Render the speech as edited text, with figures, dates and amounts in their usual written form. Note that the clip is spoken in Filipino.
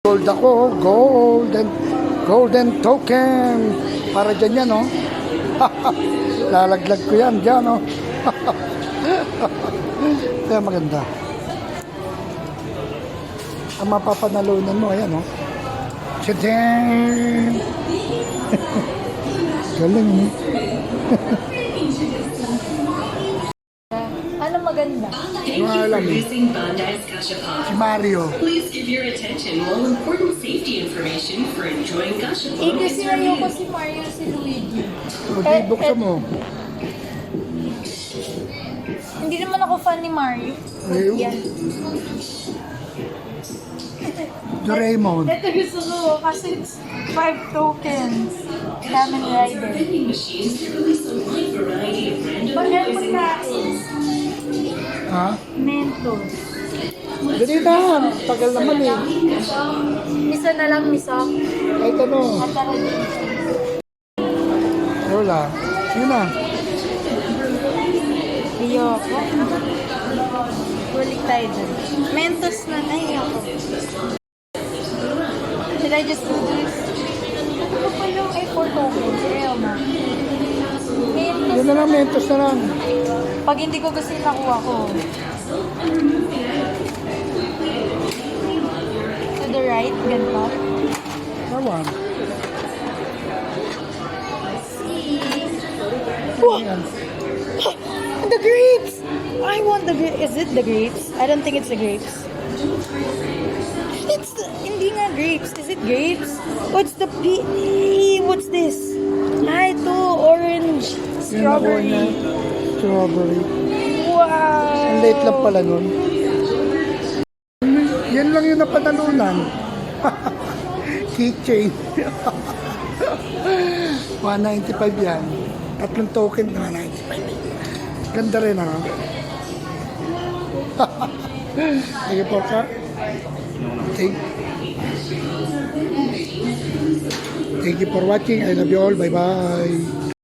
Gold ako, golden token. Para dyan yan, oh. Lalaglag ko yan dyan, oh. Kaya maganda. Ang mapapanalunan mo, ayan, oh. Tadang! Galing, eh. Ano maganda? Alam, eh. Si Mario. Please give your attention all important safety information for enjoying Gashapon. Kasi ayoko si Mario, si Luigi. Hindi, buksan mo. Hindi naman ako fan ni Mario. Ayun. Yan. Doraemon. Ito gusto ko kasi it's 5 tokens. Kamen Rider. Vending machines release a wide variety of random Pagyan prizes. pagkain. Ha? Mentos. Dali na. Tagal naman, eh. Isa na lang, Misa. Kahit ano. At tara dito. Wala. Yun na. Ayoko. Balik tayo dun. Mentos na na, ayoko. Should I just do this? Ano pa yung ay 4 tokens? Ayaw na. Mentos. Yun na lang, Mentos na lang. Pag hindi ko gusto yung nakuha ko. To the right, ganito. Nawan. Wow! The grapes! I want the grapes. Is it the grapes? I don't think it's the grapes. Hindi nga grapes. Is it grapes? What's the what's this? Ito, orange. Yun nakuha niya. Strawberry. Strawberry. Wow! Ang late lang pala nun. Yan lang yung napanalunan. Keychain. 195 yan. Tatlong token, 195. Ganda rin, ha? Sige po, ka. Thank you for watching. I love you all. Bye-bye.